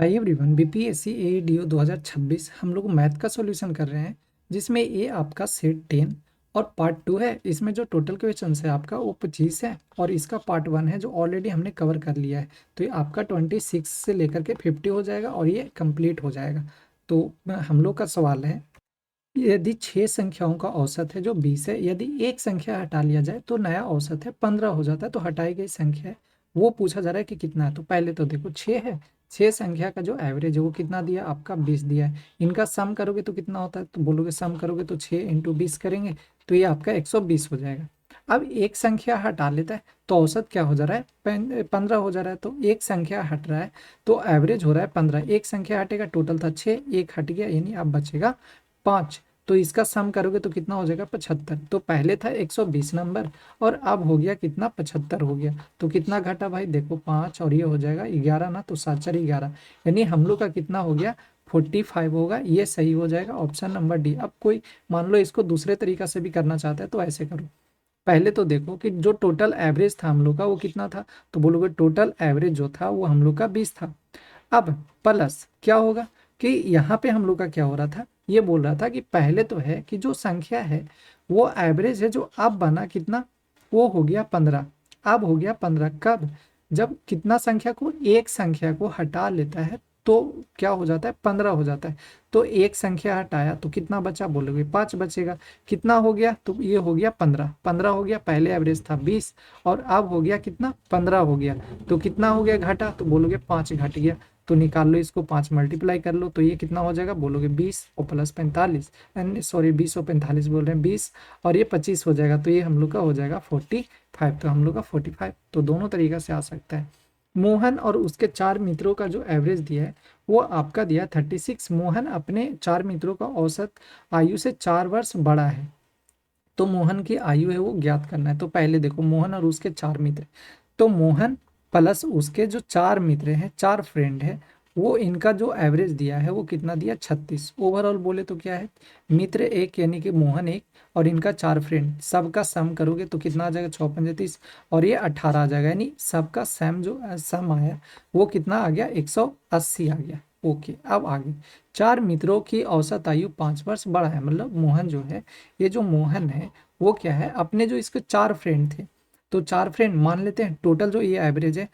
Hi everyone, BPSC ADO 2026 हम लोग math का सॉल्यूशन कर रहे हैं, जिसमें ये आपका सेट 10 और पार्ट 2 है। इसमें जो टोटल क्वेश्चन है आपका वो 25 है और इसका पार्ट 1 है जो ऑलरेडी हमने कवर कर लिया है। तो ये आपका 26 से लेकर के 50 हो जाएगा और ये कंप्लीट हो जाएगा। तो हम लोग का सवाल है, यदि 6 संख्याओं का औसत है जो 20 है, यदि एक संख्या हटा लिया जाए तो नया औसत है 15 हो जाता है। तो हटाई गई संख्या है वो पूछा जा रहा है कि कितना है। तो पहले तो देखो 6 है, 6 संख्या का जो एवरेज है वो कितना दिया आपका 20 दिया है। इनका सम करोगे तो कितना होता है, तो बोलोगे सम करोगे तो 6 इंटू 20 करेंगे तो ये आपका 120 हो जाएगा। अब एक संख्या हटा लेता है तो औसत क्या हो जा रहा है, 15 हो जा रहा है। तो एक संख्या हट रहा है तो एवरेज हो रहा है 15। एक संख्या हटेगा, टोटल था 6, एक हट गया यानी अब बचेगा 5। तो इसका सम करोगे तो कितना हो जाएगा 75। तो पहले था 120 नंबर और अब हो गया कितना 75 हो गया। तो कितना घटा भाई, देखो 5 और ये हो जाएगा 11 ना, तो 7 4 11 यानी हम लोग का कितना हो गया 45 होगा। ये सही हो जाएगा, ऑप्शन नंबर डी। अब कोई मान लो इसको दूसरे तरीका से भी करना चाहता है तो ऐसे करो। पहले तो देखो कि जो टोटल एवरेज था हम लोग का वो कितना था, तो बोलोगे टोटल एवरेज जो था वो हम लोग का 20 था। अब प्लस क्या होगा कि यहाँ पे हम लोग का क्या हो रहा था, ये बोल रहा था कि पहले तो है कि जो संख्या है वो एवरेज है, जो अब बना कितना, वो हो गया 15। अब हो गया 15 कब, जब कितना संख्या को, एक संख्या को हटा लेता है तो क्या हो जाता है 15 हो जाता है। तो एक संख्या हटाया तो कितना बचा, बोलोगे 5 बचेगा। कितना हो गया, तो ये हो गया 15, 15 हो गया। पहले एवरेज था 20 और अब हो गया कितना 15 हो गया। तो कितना हो गया घटा, तो बोलोगे 5 घट गया। तो निकाल लो इसको, 5 मल्टीप्लाई कर लो तो ये कितना हो जाएगा, बोलोगे 20 और प्लस 45, सॉरी 20 और 45 बोल रहे हैं, 20 और ये 25 हो जाएगा। तो ये हम लोग का हो जाएगा 45। तो हम लोग का 45 तो दोनों तरीका से आ सकता है। मोहन और उसके 4 मित्रों का जो एवरेज दिया है वो आपका दिया 36। मोहन अपने 4 मित्रों का औसत आयु से 4 वर्ष बड़ा है, तो मोहन की आयु है वो ज्ञात करना है। तो पहले देखो मोहन और उसके 4 मित्र, तो मोहन प्लस उसके जो 4 मित्र हैं, 4 फ्रेंड है, वो इनका जो एवरेज दिया है वो कितना दिया 36। ओवरऑल बोले तो क्या है, मित्र एक यानी कि मोहन एक और इनका 4 फ्रेंड, सबका सम करोगे तो कितना आ जाएगा 6 पंजे 30 और ये 18 आ जाएगा। यानी सबका सम जो सम आया वो कितना आ गया 180 आ गया। ओके, अब आगे 4 मित्रों की औसत आयु 5 वर्ष बड़ा है। मतलब मोहन जो है, ये जो मोहन है वो क्या है, अपने जो इसके 4 फ्रेंड थे, तो 4 फ्रेंड मान लेते हैं, टोटल जो ये एवरेज है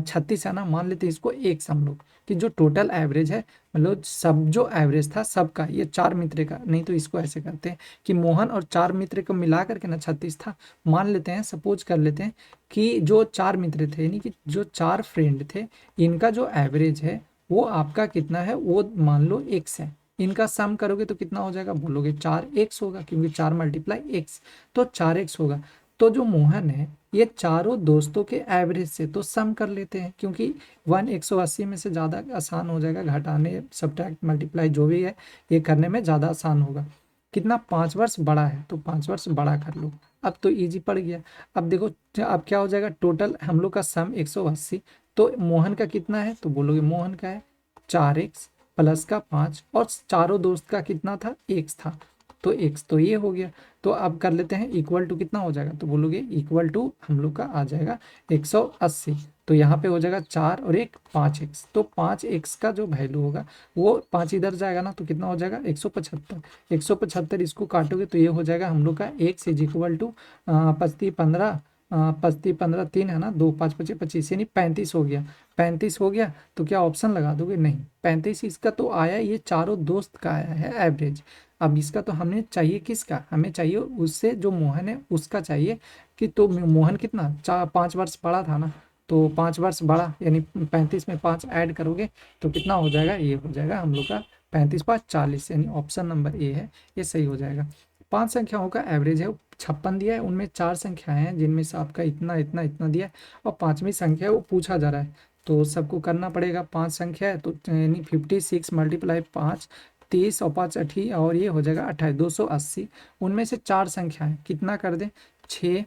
36 है ना, मान लेते हैं इसको एक सम लोग कि जो टोटल एवरेज है, मतलब सब जो एवरेज था सबका, ये 4 मित्र का, नहीं तो इसको ऐसे करते हैं कि मोहन और 4 मित्र को मिला करके ना 36 था। मान लेते हैं, सपोज कर लेते हैं कि जो 4 मित्र थे यानी कि जो 4 फ्रेंड थे, इनका जो एवरेज है वो आपका कितना है, वो मान लो x है। इनका सम करोगे तो कितना हो जाएगा, बोलोगे 4x होगा, क्योंकि 4 मल्टीप्लाई x, तो 4x होगा। तो जो मोहन है ये चारों दोस्तों के एवरेज से तो सम कर लेते हैं, क्योंकि 180 में से ज़्यादा आसान हो जाएगा, घटाने सब्ट्रैक्ट मल्टीप्लाई जो भी है ये करने में ज़्यादा आसान होगा। कितना 5 वर्ष बड़ा है, तो 5 वर्ष बड़ा कर लो। अब तो इजी पड़ गया। अब देखो अब क्या हो जाएगा, टोटल हम लोग का सम 180, तो मोहन का कितना है, तो बोलोगे मोहन का है 4x प्लस का 5 और चारों दोस्त का कितना था, x था, तो x तो ये हो गया। तो अब कर लेते हैं इक्वल टू कितना हो जाएगा, तो बोलोगे इक्वल टू हम लोग का आ जाएगा 180। तो यहाँ पे हो जाएगा 4 और 1 5x, तो 5x का जो वैल्यू होगा वो 5 इधर जाएगा ना, तो कितना हो जाएगा 175। 175 इसको काटोगे तो ये हो जाएगा हम लोग का x इज इक्वल टू 25 15, 25 15 3 है ना, 2 5 25 25 यानी 35 हो गया। 35 हो गया तो क्या ऑप्शन लगा दोगे, नहीं 35 इसका तो आया, ये चारों दोस्त का आया है एवरेज। अब इसका तो हमें चाहिए किसका, हमें चाहिए उससे जो मोहन है उसका चाहिए कि, तो मोहन कितना 5 वर्ष बड़ा था ना, तो 5 वर्ष बड़ा यानी 35 में 5 ऐड करोगे तो कितना हो जाएगा, ये हो जाएगा हम लोग का 35 5 40, यानी ऑप्शन नंबर ए है, ये सही हो जाएगा। 5 संख्याओं का एवरेज है 56 दिया है, उनमें 4 संख्याएं हैं जिनमें से आपका इतना इतना इतना दिया है और 5वीं संख्या है वो पूछा जा रहा है। तो सबको करना पड़ेगा, 5 संख्या है तो यानी 56 मल्टीप्लाई 5, 30 और 5 80 और ये हो जाएगा 28, 280। उनमें से 4 संख्याएं कितना कर दें, 6,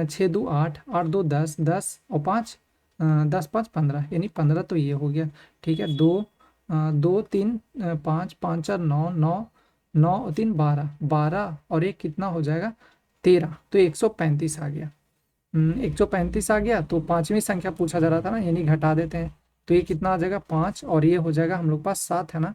6 2 8, 8 2 10, 10 और 5 10 5 15, यानी 15 तो ये हो गया। ठीक है, 2 2 3 5 5 4 9 9 9 और 3 12, 12 और एक कितना हो जाएगा 13, तो 135 आ गया। 135 आ गया। तो 5वीं संख्या पूछा जा रहा था ना, यानी घटा देते हैं, तो ये कितना आ जाएगा 5, और ये हो जाएगा हम लोग पास 7 है ना,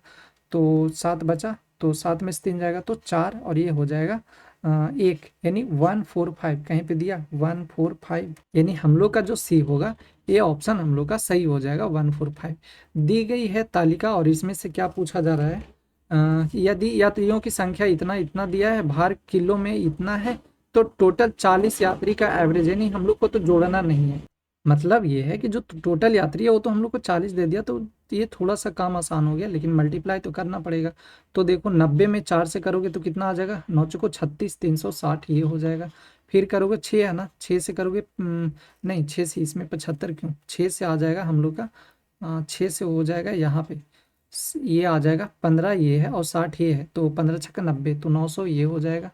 तो 7 बचा, तो 7 में से 3 जाएगा तो 4, और ये हो जाएगा 1, यानी 145 कहीं पे दिया 145, यानी हम लोग का जो सी होगा ये ऑप्शन हम लोग का सही हो जाएगा 145। दी गई है तालिका और इसमें से क्या पूछा जा रहा है, यदि यात्रियों की संख्या इतना इतना दिया है, भार किलो में इतना है, तो टोटल 40 यात्री का एवरेज, यानी हम लोग को तो जोड़ना नहीं है। मतलब ये है कि जो टोटल यात्री है वो तो हम लोग को 40 दे दिया, तो ये थोड़ा सा काम आसान हो गया, लेकिन मल्टीप्लाई तो करना पड़ेगा। तो देखो 90 में 4 से करोगे तो कितना आ जाएगा, 9 चौको 36, 360 ये हो जाएगा। फिर करोगे 6 है ना, 6 से करोगे नहीं 6 से, इसमें 75 क्यों, 6 से आ जाएगा हम लोग का 6 से हो जाएगा यहाँ पे ये आ जाएगा 15 ये है और 60 ये है, तो 15 छक्का 90, तो 900 ये हो जाएगा।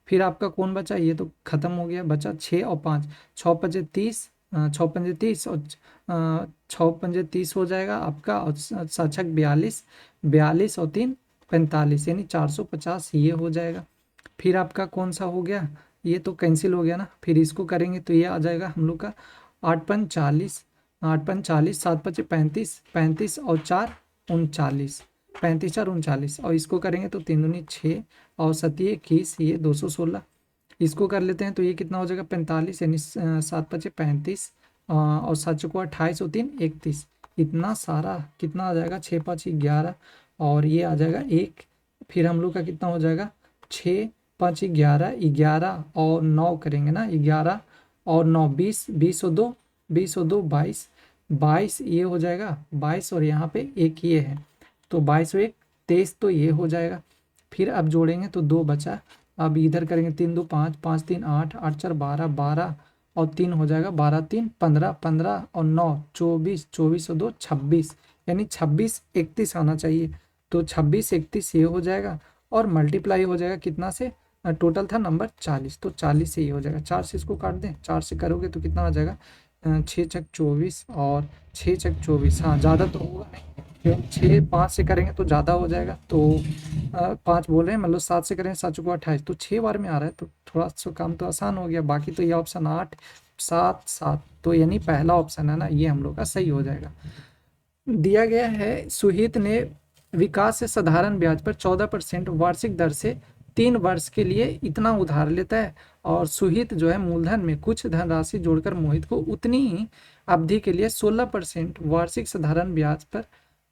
फिर आपका कौन बचा, ये तो खत्म हो गया, बचा 6 और 5, 6 पंजे 30, 6 पंजे 30 और 6 पंजे 30 हो जाएगा आपका, और 7 छक 42, 42 और 3 45, यानी 450 ये हो जाएगा। फिर आपका कौन सा हो गया, ये तो कैंसिल हो गया ना, फिर इसको करेंगे तो ये आ जाएगा हम लोग का 8 पंज 40, 8 पंज 40, 7 पचे 35, 35 और 4 39, 35 4 39, और इसको करेंगे तो 3 दूनी 6 और 7 21, ये 216। इसको कर लेते हैं तो ये कितना हो जाएगा 45, यानी 7 पचे 35 और 7 चौको 28 और 3 31, इतना सारा कितना आ जाएगा 6 5 11, और ये आ जाएगा 1। फिर हम लोग का कितना हो जाएगा 6 5 11, 11 और 9 करेंगे ना, 11 और 9 20, 20 और 2, 20 और 2 22, 22 ये हो जाएगा 22, और यहाँ पे एक ये है, तो 22 और 1 23, तो ये हो जाएगा। फिर अब जोड़ेंगे तो 2 बचा, अब इधर करेंगे 3 2 5, 5 3 8, 8 4 12, 12 और 3 हो जाएगा 12 3 15, 15 और 9 24, 24 और 2 26, यानी 26 31 आना चाहिए, तो 26 31 ये हो जाएगा, और मल्टीप्लाई हो जाएगा कितना से, टोटल था नंबर 40, तो 40 से ये हो जाएगा। 4 से इसको काट दें, 4 से करोगे तो कितना आ जाएगा 6 छक 24 और 6 छक 24, हाँ ज़्यादा तो होगा नहीं, क्यों 6 5 से करेंगे तो ज़्यादा हो जाएगा, तो 5 बोल रहे हैं, मतलब 7 से करेंगे 7 चौको 28, तो 6 बार में आ रहा है, तो थोड़ा सा काम तो आसान हो गया। बाकी तो ये ऑप्शन 8 7 7, तो यानी पहला ऑप्शन है ना, ये हम लोग का सही हो जाएगा। दिया गया है सुहित ने विकास से साधारण ब्याज पर 14% वार्षिक दर से 3 वर्ष के लिए इतना उधार लेता है, और सुहित जो है मूलधन में कुछ धनराशि जोड़कर मोहित को उतनी ही अवधि के लिए 16% वार्षिक साधारण ब्याज पर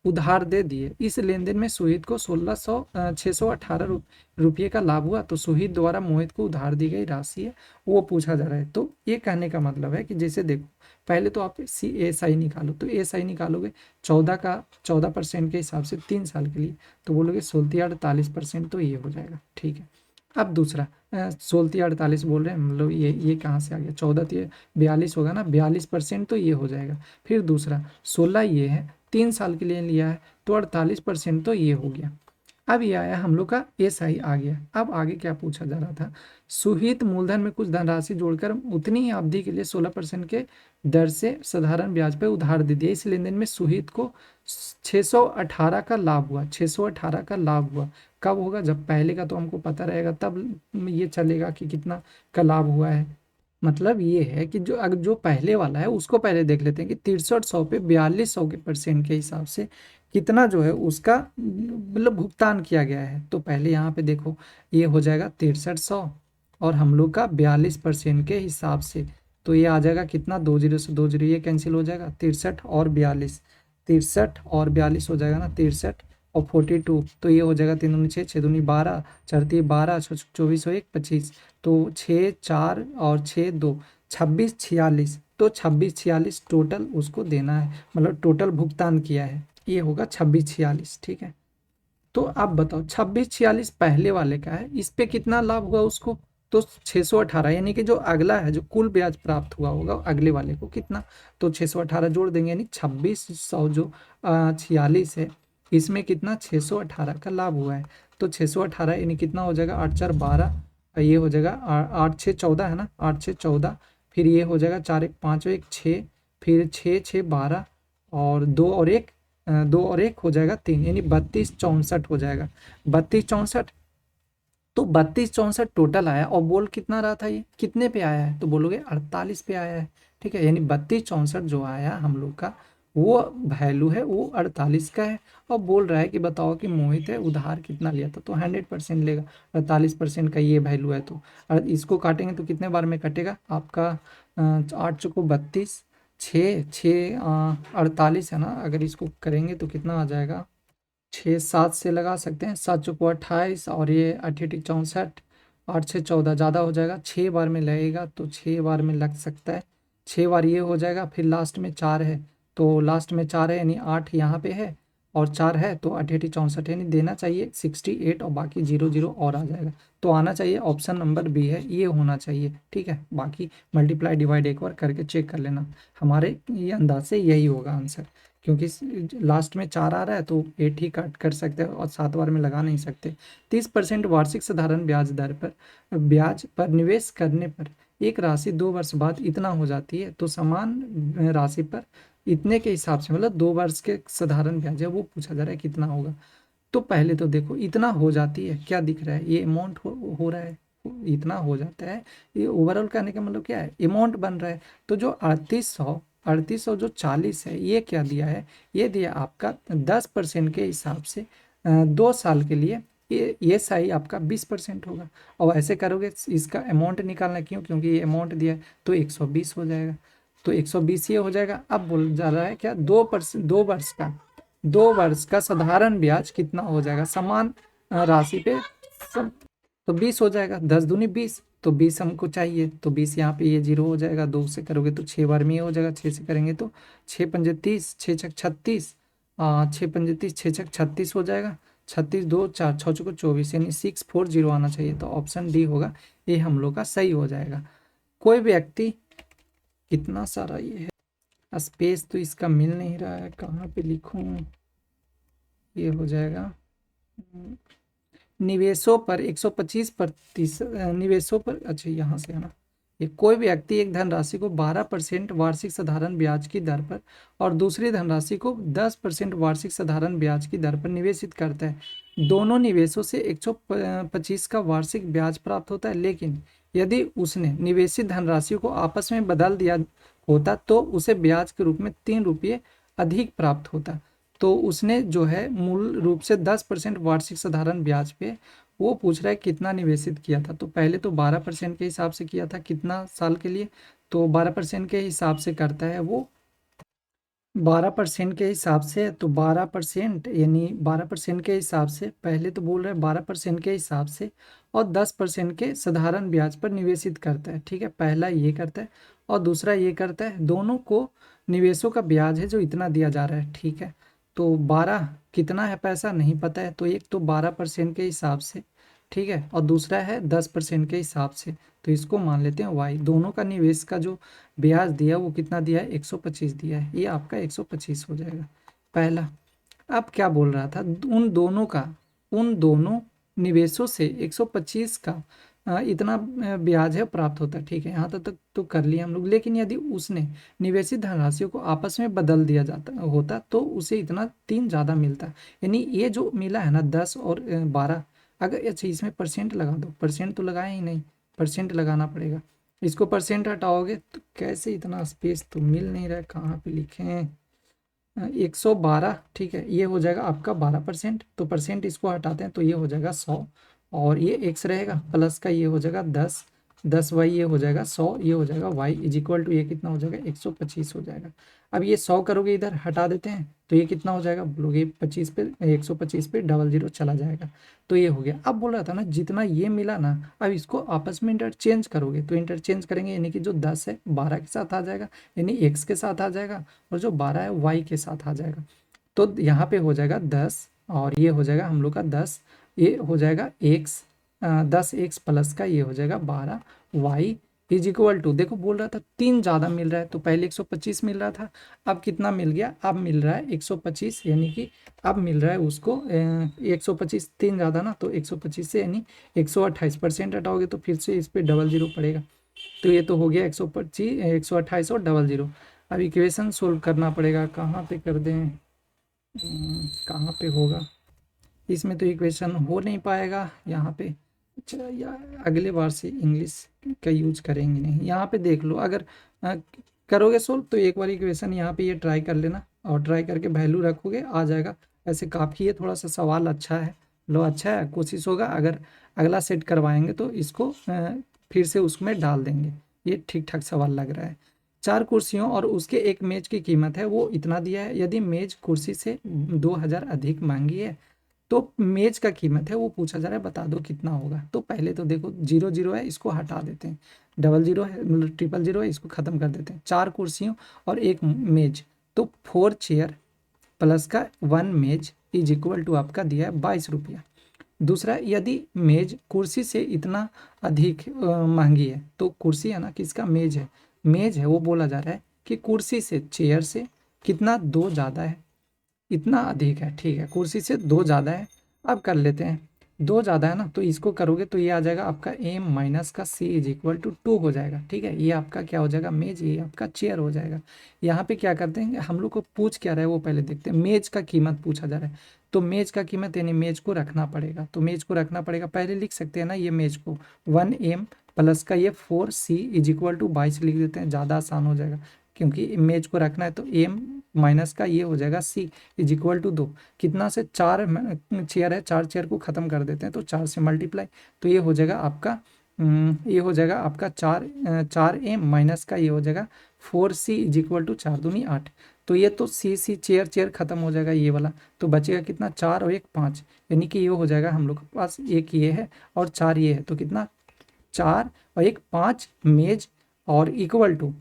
उधार दे दिए। इस लेन देन में सुहित को 618 रुपये का लाभ हुआ। तो सुहित द्वारा मोहित को उधार दी गई राशि है वो पूछा जा रहा है। तो ये कहने का मतलब है कि जैसे देखो, पहले तो आप एस आई निकालो, तो एस आई निकालोगे 14% के हिसाब से 3 साल के लिए, तो बोलोगे 16 48%, तो ये हो जाएगा। ठीक है, अब दूसरा 16 48 बोल रहे हैं, मतलब ये कहाँ से आ गया, 14 42 होगा ना, 42%, तो ये हो जाएगा। फिर दूसरा 16 ये है, 3 साल के लिए लिया है, तो 48%, तो ये हो गया। अब ये आया हम लोग का एस आई आ गया। अब आगे क्या पूछा जा रहा था, सुहित मूलधन में कुछ धनराशि जोड़कर उतनी ही अवधि के लिए 16% के दर से साधारण ब्याज पर उधार दे दिया। इस लेन देन में सुहित को 618 का लाभ हुआ। 618 का लाभ हुआ कब होगा, जब पहले का तो हमको पता रहेगा, तब ये चलेगा कि कितना का लाभ हुआ है। मतलब ये है कि जो अगर जो पहले वाला है उसको पहले देख लेते हैं कि 6300 पे 4200 के परसेंट के हिसाब से कितना जो है उसका मतलब भुगतान किया गया है। तो पहले यहाँ पे देखो, ये हो जाएगा 6300 और हम लोग का 42% के हिसाब से, तो ये आ जाएगा कितना, 20 से 20 ये कैंसिल हो जाएगा, 63 और 42, 63 और 42 हो जाएगा ना, 63 और 42, तो ये हो जाएगा 3 दूनी 6, 6 दूनी 12, 4 12, 24 1 25, तो 6 4 और 6 2 26 46, तो 26 46 टोटल उसको देना है, मतलब टोटल भुगतान किया है, ये होगा 26 46। ठीक है, तो आप बताओ 26 46 पहले वाले का है, इस पे कितना लाभ हुआ उसको, तो 618, यानी कि जो अगला है जो कुल ब्याज प्राप्त हुआ होगा अगले वाले को कितना, तो 618 जोड़ देंगे, यानी 2600 जो 46 है, इसमें कितना 618 का लाभ हुआ है, तो 618 यानी कितना हो जाएगा 8 4 12, ये हो जाएगा 8 6 14 है ना, 8 6 14, फिर ये हो जाएगा 4 1 5 1 6, फिर 6 6 12 और 2 और 1 2 और 1 हो जाएगा 3, यानी 32 64 हो जाएगा, 32 64, तो 32 64 टोटल आया, और बोल कितना रहा था, ये कितने पे आया है, तो बोलोगे 48 पे आया है। ठीक है, यानी 32 64 जो आया हम लोग का वो वैल्यू है वो 48 का है, और बोल रहा है कि बताओ कि मोहित है उधार कितना लिया था, तो 100% लेगा। 48% का ये वैल्यू है, तो इसको काटेंगे तो कितने बार में कटेगा आपका, 8 चौको 32, 48 है ना, अगर इसको करेंगे तो कितना आ जाएगा, 6 7 से लगा सकते हैं, 7 चौको 28 और ये 8 8 64, 8 6 14 ज़्यादा हो जाएगा, 6 बार में लगेगा तो 6 बार में लग सकता है, 6 बार ये हो जाएगा, फिर लास्ट में 4 है, तो लास्ट में 4 है यानी 8 यहाँ पे है और 4 है, तो 8 8 64 यानी देना चाहिए 68 और बाकी 0 0 और आ जाएगा। तो आना चाहिए ऑप्शन नंबर बी है, ये होना चाहिए, ठीक है। बाकी मल्टीप्लाई डिवाइड एक बार करके चेक कर लेना, हमारे ये अंदाज से यही होगा आंसर, क्योंकि लास्ट में 4 आ रहा है तो 8 ही काट कर सकते हैं और 7 बार में लगा नहीं सकते। 30% वार्षिक साधारण ब्याज दर पर ब्याज पर निवेश करने पर एक राशि 2 वर्ष बाद इतना हो जाती है, तो समान राशि पर इतने के हिसाब से, मतलब 2 वर्ष के साधारण ब्याज है वो पूछा जा रहा है कितना होगा। तो पहले तो देखो इतना हो जाती है, क्या दिख रहा है, ये अमाउंट हो रहा है, इतना हो जाता है, ये ओवरऑल कहने का मतलब क्या है, अमाउंट बन रहा है। तो जो 3800 जो 40 है, ये क्या दिया है, ये दिया आपका 10% के हिसाब से 2 साल के लिए, ये सही आपका 20% होगा। और ऐसे करोगे इसका अमाउंट निकालना, क्यों, क्योंकि ये अमाउंट दिया है तो 120 हो जाएगा, तो 120 ये हो जाएगा। अब बोल जा रहा है क्या, 2 वर्ष का साधारण ब्याज कितना हो जाएगा समान राशि पे, सब तो 20 हो जाएगा, 10 दूनी 20, तो 20 हमको चाहिए, तो 20 यहाँ पे ये 0 हो जाएगा, 2 से करोगे तो 6 बार में ये हो जाएगा, 6 से करेंगे तो 6 पंजे 30, 6 छक 36, 6 पंजे 30, 6 छक 36 हो जाएगा, 36 2 4 6 चौको 24 यानी 640 आना चाहिए, तो ऑप्शन डी होगा, ये हम लोग का सही हो जाएगा। कोई व्यक्ति, कितना सारा ये है, स्पेस तो इसका मिल नहीं रहा है, कहाँ पे लिखूं, ये हो जाएगा निवेशों पर 125% निवेशों पर, अच्छा यहाँ से है ना, ये कोई व्यक्ति एक धनराशि को 12% वार्षिक साधारण ब्याज की दर पर और दूसरी धनराशि को 10% वार्षिक साधारण ब्याज की दर पर निवेशित करता है। दोनों निवेशों से 125 का वार्षिक ब्याज प्राप्त होता है, लेकिन यदि उसने निवेशित धनराशि को आपस में बदल दिया होता तो उसे ब्याज के रूप में 3 रुपये अधिक प्राप्त होता। तो उसने जो है मूल रूप से 10% वार्षिक साधारण ब्याज पे वो पूछ रहा है कितना निवेशित किया था, तो पहले तो 12% के हिसाब से किया था, कितना साल के लिए, तो 12% के हिसाब से करता है वो, 12% के हिसाब से, तो 12% यानी 12% के हिसाब से, पहले तो बोल रहे हैं 12% के हिसाब से और 10% के साधारण ब्याज पर निवेशित करता है, ठीक है। पहला ये करता है और दूसरा ये करता है, दोनों को निवेशों का ब्याज है जो इतना दिया जा रहा है, ठीक है। तो 12 कितना है पैसा नहीं पता है, तो एक तो 12% के हिसाब से, ठीक है, और दूसरा है 10% के हिसाब से, तो इसको मान लेते हैं वाई। दोनों का निवेश का जो ब्याज दिया वो कितना दिया है, 125 दिया है, ये आपका 125 हो जाएगा पहला। अब क्या बोल रहा था, उन दोनों निवेशों से 125 का इतना ब्याज है प्राप्त होता है, ठीक है, यहाँ तक तो कर लिया हम लोग। लेकिन यदि उसने निवेशित धनराशियों को आपस में बदल दिया जाता होता तो उसे इतना 3 ज़्यादा मिलता, यानी ये जो मिला है ना 10 और 12, अगर अच्छा इसमें परसेंट लगा दो, परसेंट तो लगाए ही नहीं, परसेंट लगाना पड़ेगा, इसको परसेंट हटाओगे तो कैसे, इतना स्पेस तो मिल नहीं रहा है, कहाँ पे लिखे हैं, 112, ठीक है, ये हो जाएगा आपका 12%, तो परसेंट इसको हटाते हैं तो ये हो जाएगा 100, और ये एक्स रहेगा प्लस का, ये हो जाएगा 10 10 वाई, ये हो जाएगा 100, ये हो जाएगा वाई इज इक्वल टू, ये कितना हो जाएगा 125 हो जाएगा। अब ये 100 करोगे इधर हटा देते हैं तो ये कितना हो जाएगा, बोलोगे 25 पे 125 पे 00 चला जाएगा, तो ये हो गया। अब बोल रहा था ना जितना ये मिला ना, अब इसको आपस में इंटरचेंज करोगे, तो इंटरचेंज करेंगे यानी कि जो 10 है 12 के साथ आ जाएगा, यानी एक्स के साथ आ जाएगा, और जो 12 है वाई के साथ आ जाएगा, तो यहाँ पे हो जाएगा 10 और ये हो जाएगा हम लोग का 10, ये हो जाएगा एक्स, 10 एक्स प्लस का ये हो जाएगा 12 वाई इज इक्वल टू, देखो बोल रहा था 3 ज़्यादा मिल रहा है, तो पहले 125 मिल रहा था, अब कितना मिल गया, अब मिल रहा है 125, यानी कि अब मिल रहा है उसको 125, 3 ज़्यादा ना, तो 125 से यानी 128% हटाओगे तो फिर से इस पर 00 पड़ेगा, तो ये तो हो गया 125 128 और 00। अब इक्वेशन सोल्व करना पड़ेगा, कहाँ पे कर दें, कहाँ पे होगा, इसमें तो इक्वेशन हो नहीं पाएगा यहाँ पे, अच्छा या अगले बार से इंग्लिश का यूज करेंगे नहीं, यहाँ पे देख लो, अगर करोगे सोल्व तो एक बार इक्वेशन यहाँ पे ये ट्राई कर लेना, और ट्राई करके वैल्यू रखोगे आ जाएगा। ऐसे काफ़ी, ये थोड़ा सा सवाल अच्छा है, लो अच्छा है, कोशिश होगा अगर अगला सेट करवाएंगे तो इसको फिर से उसमें डाल देंगे। ये ठीक ठाक सवाल लग रहा है। 4 कुर्सियों और उसके एक मेज की कीमत है वो इतना दिया है, यदि मेज कुर्सी से 2000 अधिक महंगी है तो मेज का कीमत है वो पूछा जा रहा है, बता दो कितना होगा। तो पहले तो देखो 0 0 है, इसको हटा देते हैं, 00 है, मतलब 0 0 है, इसको खत्म कर देते हैं। 4 कुर्सियों और एक मेज, तो 4 चेयर प्लस का 1 मेज इज इक्वल टू आपका दिया है 22 रुपया। दूसरा, यदि मेज कुर्सी से इतना अधिक महंगी है, तो कुर्सी है ना, किसका, मेज है, मेज है वो बोला जा रहा है कि कुर्सी से, चेयर से कितना, 2 ज़्यादा है, इतना अधिक है, ठीक है, कुर्सी से 2 ज़्यादा है। अब कर लेते हैं, 2 ज़्यादा है ना, तो इसको करोगे तो ये आ जाएगा आपका m माइनस का c इज इक्वल टू 2 हो जाएगा, ठीक है। ये आपका क्या हो जाएगा, मेज, ये आपका चेयर हो जाएगा। यहाँ पे क्या करते हैं, हम लोग को पूछ क्या रहा है वो पहले देखते हैं। मेज का कीमत पूछा जा रहा है, तो मेज का कीमत यानी मेज को रखना पड़ेगा, तो मेज को रखना पड़ेगा, पहले लिख सकते हैं ना ये मेज को 1m प्लस का ये 4c इज इक्वल टू 22 लिख देते हैं, ज़्यादा आसान हो जाएगा, क्योंकि इमेज को रखना है। तो m माइनस का ये हो जाएगा c इज इक्वल टू 2, कितना से 4 चेयर है, 4 चेयर को ख़त्म कर देते हैं, तो 4 से मल्टीप्लाई, तो ये हो जाएगा आपका ये हो जाएगा आपका 4m माइनस का ये हो जाएगा 4c इज इक्वल टू 4 दूनी 8। तो ये तो सी चेयर चेयर खत्म हो जाएगा ये वाला, तो बचेगा कितना, 4 और 1 5, यानी कि ये हो जाएगा हम लोग के पास, एक ये है और 4 ये है, तो कितना, 4 और 1 5 मेज और इक्वल टू,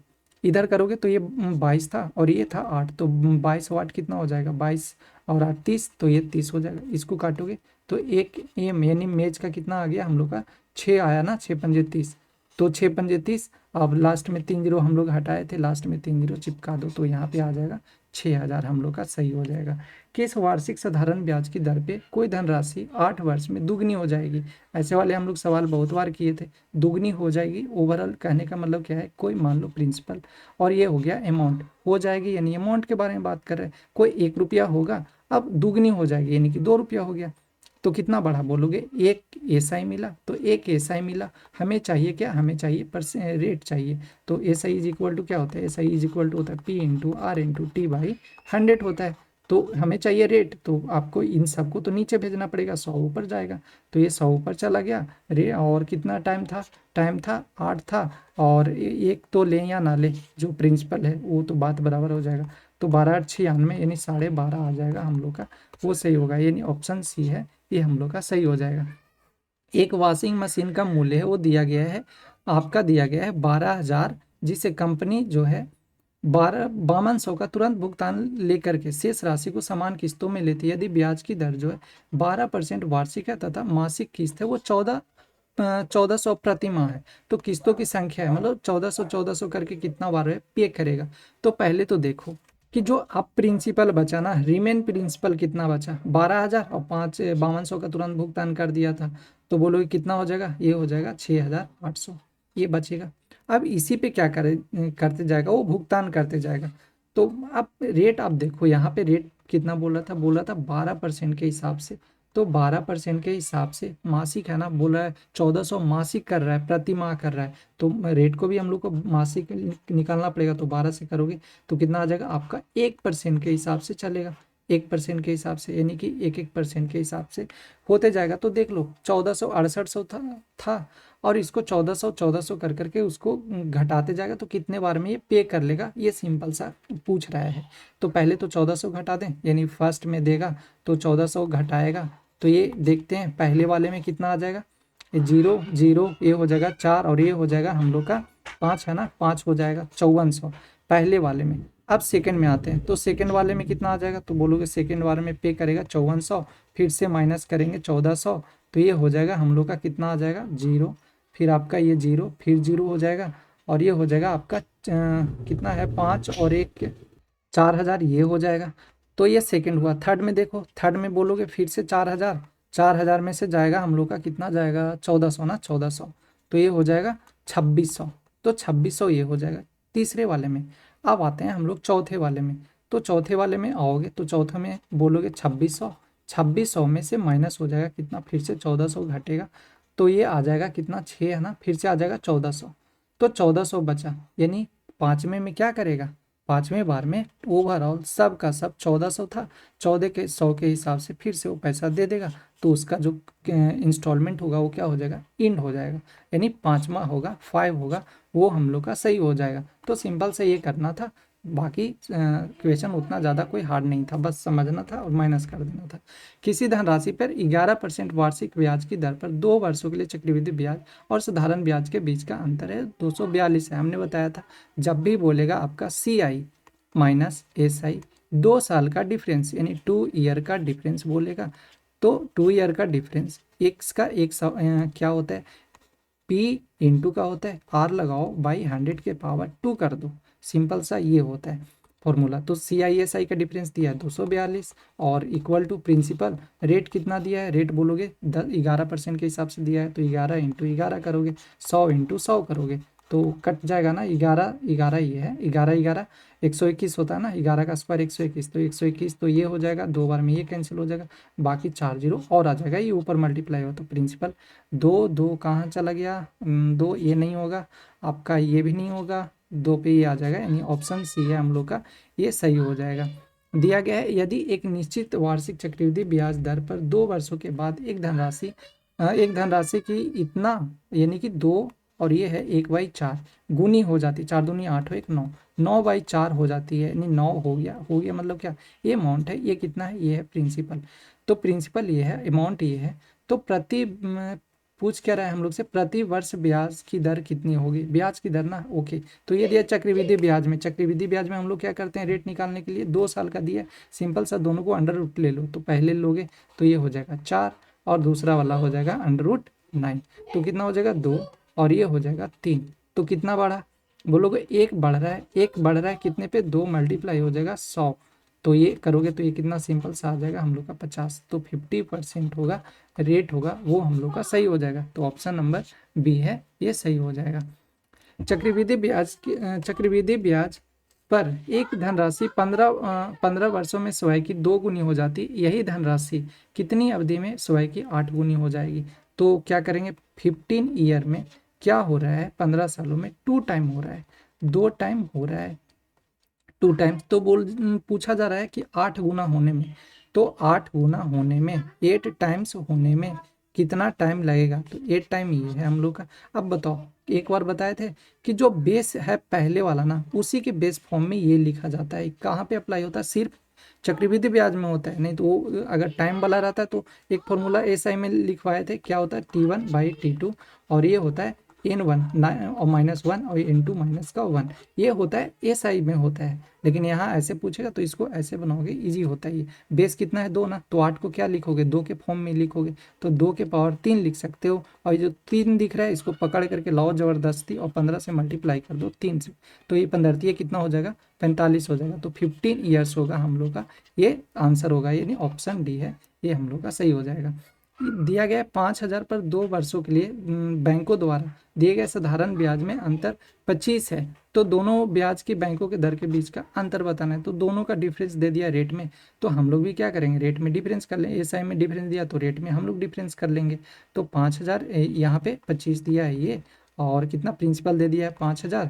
इधर करोगे तो ये 22 था और ये था 8, तो 22 और 8 कितना हो जाएगा, 22 और 8 30, तो ये 30 हो जाएगा। इसको काटोगे तो एक एम यानी मेज का कितना आ गया हम लोग का, 6 आया ना, 6 पंजे 30, तो 6 पंजे 30, अब लास्ट में 3 जीरो हम लोग हटाए थे, लास्ट में 3 जीरो चिपका दो, तो यहाँ पे आ जाएगा 6000 हम लोग का सही हो जाएगा। किस वार्षिक साधारण ब्याज की दर पे कोई धनराशि 8 वर्ष में दुगनी हो जाएगी। ऐसे वाले हम लोग सवाल बहुत बार किए थे, दुगनी हो जाएगी, ओवरऑल कहने का मतलब क्या है, कोई मान लो प्रिंसिपल, और ये हो गया अमाउंट हो जाएगी, यानी अमाउंट के बारे में बात कर रहे हैं। कोई 1 रुपया होगा, अब दुगनी हो जाएगी यानी कि 2 रुपया हो गया, तो कितना बढ़ा बोलोगे, एक एसआई मिला, तो एक एसआई मिला, हमें चाहिए क्या, हमें चाहिए रेट चाहिए, तो एसआई इज इक्वल टू क्या होता है, एसआई इज इक्वल टू होता है P into R into T by 100 होता है। तो हमें चाहिए रेट, तो आपको इन सबको तो नीचे भेजना पड़ेगा, 100 ऊपर जाएगा, तो ये 100 ऊपर चला गया रे, और कितना टाइम था 8 था, और एक तो ले या ना ले, जो प्रिंसिपल है वो तो बात बराबर हो जाएगा, तो 12 8 96 यानी 12.5 आ जाएगा हम लोग का, वो सही होगा, यानी ऑप्शन सी है, ये हम लोग का सही हो जाएगा। एक वॉशिंग मशीन का मूल्य है वो दिया गया है, आपका दिया गया है 12,000, जिसे कंपनी जो है 5200 का तुरंत भुगतान लेकर के शेष राशि को समान किस्तों में लेती है। यदि ब्याज की दर जो है 12% वार्षिक है तथा मासिक किस्त है वो 1400 प्रति माह है, तो किस्तों की संख्या है, मतलब 1400 करके कितना बार है पे करेगा। तो पहले तो देखो कि जो अब प्रिंसिपल बचा ना, रिमेन प्रिंसिपल कितना बचा, 12,000 और 5200 का तुरंत भुगतान कर दिया था, तो बोलो कि कितना हो जाएगा, ये हो जाएगा 6800, ये बचेगा। अब इसी पे क्या करते जाएगा, वो भुगतान करते जाएगा। तो अब रेट आप देखो, यहाँ पे रेट कितना बोला था 12% के हिसाब से, तो 12% के हिसाब से मासिक है ना, बोला है 1400 मासिक कर रहा है, प्रति माह कर रहा है, तो रेट को भी हम लोग को मासिक निकालना पड़ेगा, तो 12 से करोगे तो कितना आ जाएगा आपका, 1% के हिसाब से चलेगा, 1% के हिसाब से, यानी कि 1% के हिसाब से होते जाएगा। तो देख लो 1400 था और इसको 1400 कर करके उसको घटाते जाएगा, तो कितने बार में ये पे कर लेगा, ये सिंपल सा पूछ रहा है। तो पहले तो 1400 घटा दें, यानी फर्स्ट में देगा तो 1400 घटाएगा, तो ये देखते हैं पहले वाले में कितना आ जाएगा, 0 0 ये हो जाएगा 4 और ये हो जाएगा हम लोग का 5 है ना, 5 हो जाएगा 5400 पहले वाले में। अब सेकंड में आते हैं, तो सेकंड वाले में कितना आ जाएगा, तो बोलोगे सेकंड वाले में पे करेगा 5400, फिर से माइनस करेंगे 1400, तो ये हो जाएगा हम लोग का कितना आ जाएगा 0, फिर आपका ये 0 फिर 0 हो जाएगा, और ये हो जाएगा आपका कितना है 5 और 1 4000, ये हो जाएगा। तो ये सेकंड हुआ। थर्ड में देखो, थर्ड में बोलोगे फिर से 4000, 4000 में से जाएगा हम लोग का कितना जाएगा 1400 ना, 1400, तो ये हो जाएगा 2600, तो 2600 ये हो जाएगा तीसरे वाले में। अब आते हैं हम लोग चौथे वाले में, तो चौथे वाले में आओगे तो चौथे में बोलोगे 2600, 2600 में से माइनस हो जाएगा कितना, फिर से 1400 घटेगा, तो ये आ जाएगा कितना 6 है ना, फिर से आ जाएगा 1400, तो 1400 बचा, यानी पाँचवें में क्या करेगा, 5वें बार में ओवरऑल सब का सब 1400 था, 14 के 100 के हिसाब से फिर से वो पैसा दे देगा, तो उसका जो इंस्टॉलमेंट होगा वो क्या हो जाएगा, इंड हो जाएगा, यानी 5वां होगा, 5 होगा, वो हम लोग का सही हो जाएगा। तो सिंपल से ये करना था, बाकी क्वेश्चन उतना ज़्यादा कोई हार्ड नहीं था, बस समझना था और माइनस कर देना था। किसी धनराशि पर 11% वार्षिक ब्याज की दर पर 2 वर्षों के लिए चक्रवृद्धि ब्याज और साधारण ब्याज के बीच का अंतर है 242 है। हमने बताया था जब भी बोलेगा आपका CI माइनस SI 2 साल का डिफरेंस यानी 2 ईयर का डिफरेंस बोलेगा, तो 2 ईयर का डिफरेंस एक्स का क्या होता है, P इंटू का होता है, R लगाओ बाई 100 के पावर 2 कर दो, सिंपल सा ये होता है फॉर्मूला। तो CISI का डिफरेंस दिया है 242 और इक्वल टू प्रिंसिपल रेट कितना दिया है, रेट बोलोगे 11% के हिसाब से दिया है, तो 11 इंटू 11 करोगे, 100 इंटू 100 करोगे तो कट जाएगा ना, 11 11 ये है, 11 11 121 होता है ना, 11 का स्क्वायर 121, तो 121 तो ये हो जाएगा, 2 बार में ये कैंसिल हो जाएगा, बाकी 4 जीरो और आ जाएगा, ये ऊपर मल्टीप्लाई हो, तो प्रिंसिपल 2 2 कहाँ चला गया, 2 ये नहीं होगा आपका, ये भी नहीं होगा, 2 पे ये आ जाएगा, यानी ऑप्शन सी है हम लोग का, ये सही हो जाएगा। दिया गया है यदि एक निश्चित वार्षिक चक्रवृद्धि ब्याज दर पर 2 वर्षों के बाद एक धनराशि की इतना यानी कि 2 और ये है 1/4 गुनी हो जाती, 4 दूनी 8 हो 1 9, 9/4 हो जाती है, यानी 9 हो गया मतलब क्या, ये अमाउंट है, ये कितना है, ये है प्रिंसिपल, तो प्रिंसिपल ये है, अमाउंट ये है, तो पूछ क्या रहा है हम लोग से, प्रति वर्ष ब्याज की दर कितनी होगी, ब्याज की दर ना, ओके। तो ये दिया चक्रवृद्धि ब्याज में, चक्रवृद्धि ब्याज में हम लोग क्या करते हैं, रेट निकालने के लिए 2 साल का दिया, सिंपल सा दोनों को अंडर रूट ले लो, तो पहले लोगे तो ये हो जाएगा 4 और दूसरा वाला हो जाएगा अंडर रूट 9, तो कितना हो जाएगा 2 और ये हो जाएगा 3, तो कितना बढ़ा, बोलोगे एक बढ़ रहा है, एक बढ़ रहा है कितने पे, 2 मल्टीप्लाई हो जाएगा 100, तो ये करोगे तो ये कितना सिंपल सा आ जाएगा हम लोग का 50, तो 50% होगा रेट होगा, वो हम लोग का सही हो जाएगा, तो ऑप्शन नंबर बी है, ये सही हो जाएगा। चक्रवृद्धि ब्याज पर एक धनराशि 15 वर्षों में स्वयं की 2 गुनी हो जाती, यही धनराशि कितनी अवधि में स्वयं की 8 गुनी हो जाएगी, तो क्या करेंगे, 15 ईयर में क्या हो रहा है, 15 सालों में 2 टाइम हो रहा है, 2 टाइम हो रहा है, 2 टाइम्स, तो पूछा जा रहा है कि 8 गुना होने में, तो 8 गुना होने में 8 टाइम्स होने में कितना टाइम लगेगा, तो 8 टाइम ये है हम लोग का। अब बताओ, एक बार बताए थे कि जो बेस है पहले वाला ना, उसी के बेस फॉर्म में ये लिखा जाता है, कहाँ पे अप्लाई होता है, सिर्फ चक्रवृद्धि ब्याज में होता है, नहीं तो अगर टाइम वाला रहता है तो एक फॉर्मूला SI में लिखवाए थे, क्या होता है T1/T2 और ये होता है N1 और -1 और N2 माइनस का 1, ये होता है SI में होता है, लेकिन यहाँ ऐसे पूछेगा तो इसको ऐसे बनाओगे, इजी होता है। ये बेस कितना है 2 ना, तो 8 को क्या लिखोगे, 2 के फॉर्म में लिखोगे, तो 2 के पावर 3 लिख सकते हो, और जो 3 दिख रहा है इसको पकड़ करके लाओ जबरदस्ती और 15 से मल्टीप्लाई कर दो 3 से, तो ये 15 ये कितना हो जाएगा, 45 हो जाएगा, तो 15 ईयर्स होगा हम लोग का, ये आंसर होगा, यानी ऑप्शन डी है, ये हम लोग का सही हो जाएगा। दिया गया 5,000 पर 2 वर्षों के लिए बैंकों द्वारा दिए गए साधारण ब्याज में अंतर 25 है, तो दोनों ब्याज की बैंकों के दर के बीच का अंतर बताना है, तो दोनों का डिफरेंस दे दिया रेट में, तो हम लोग भी क्या करेंगे, रेट में डिफरेंस कर लेंगे, SI में डिफरेंस दिया तो रेट में हम लोग डिफरेंस कर लेंगे, तो 5,000 यहाँ पे 25 दिया है ये, और कितना प्रिंसिपल दे दिया है 5,000,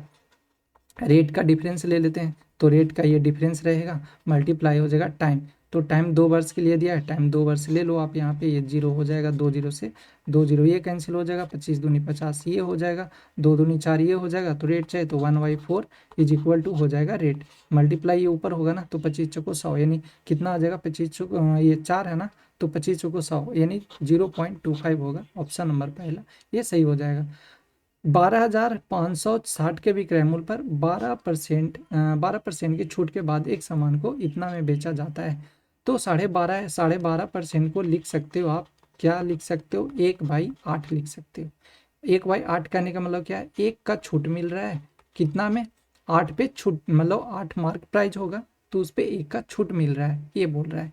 रेट का डिफरेंस ले लेते हैं, तो रेट का ये डिफरेंस रहेगा, मल्टीप्लाई हो जाएगा टाइम, तो टाइम 2 वर्ष के लिए दिया है, टाइम 2 वर्ष ले लो आप, यहाँ पे ये 0 हो जाएगा, 2 जीरो से 2 जीरो ये कैंसिल हो जाएगा, 25 दूनी 50 ये हो जाएगा, 2 दूनी 4 ये हो जाएगा, तो रेट चाहे तो 1/4 इज इक्वल टू हो जाएगा रेट, मल्टीप्लाई ये ऊपर होगा ना, तो 25 चौको 100, यानी कितना आ जाएगा, 25 चौको ये 4 है ना, तो 25 चौको 100 यानी 0.25 होगा, ऑप्शन नंबर पहला ये सही हो जाएगा। 12,560 के विक्रय मूल्य पर 12% की छूट के बाद एक सामान को इतना में बेचा जाता है, तो 12.5% को लिख सकते हो आप, क्या लिख सकते हो, 1/8 लिख सकते हो। 1/8 कहने का मतलब क्या है, 1 का छूट मिल रहा है कितना में, 8 पे छूट, मतलब 8 मार्क प्राइस होगा, तो उस पर 1 का छूट मिल रहा है, ये बोल रहा है,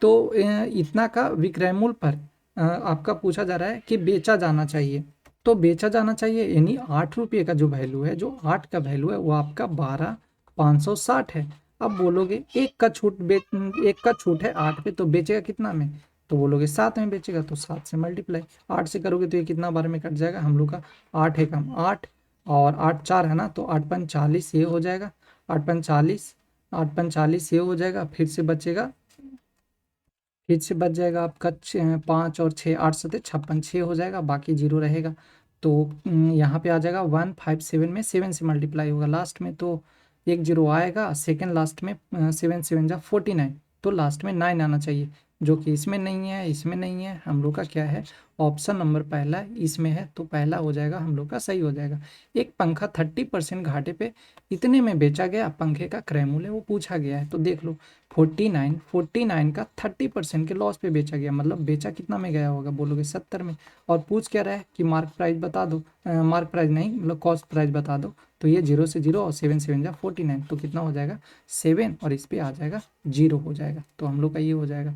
तो इतना का विक्रय मूल्य पर आपका पूछा जा रहा है कि बेचा जाना चाहिए, तो बेचा जाना चाहिए, यानी 8 रुपये का जो वैल्यू है, जो 8 का वैल्यू है वो आपका 12,560 है। अब बोलोगे एक का छूट है 8 पे, तो बेचेगा कितना में, तो बोलोगे 7 में बेचेगा, तो 7 से मल्टीप्लाई 8 से करोगे तो ये कितना बार में कट जाएगा हम लोग का, 8 है कम 8 और 8 4 है ना, तो 8 5 40 ये हो जाएगा, 8 पंच 40, 8 पंच 40 ये हो जाएगा, फिर से बच जाएगा आपका 5 और 6, 8 सते 56, 6 हो जाएगा, बाकी जीरो रहेगा। तो यहाँ पे आ जाएगा 157 में 7 से मल्टीप्लाई होगा लास्ट में, तो एक जीरो आएगा, सेकेंड लास्ट में 7 7 जा 49, तो लास्ट में 9 आना चाहिए, जो कि इसमें नहीं है, इसमें नहीं है। हम लोग का क्या है, ऑप्शन नंबर पहला इसमें है, तो पहला हो जाएगा हम लोग का, सही हो जाएगा। एक पंखा 30% घाटे पे इतने में बेचा गया, पंखे का क्रय मूल्य वो पूछा गया है, तो देख लो 49 का 30% के लॉस पे बेचा गया, मतलब बेचा कितना में गया होगा, बोलोगे 70 में। और पूछ क्या रहा है कि मार्क प्राइस बता दो, मार्क प्राइस नहीं मतलब कॉस्ट प्राइस बता दो, तो ये 0 से 0 और 7 7 जा 49, तो कितना हो जाएगा 7, और इस पे आ जाएगा 0 हो जाएगा, तो हम लोग का ये हो जाएगा।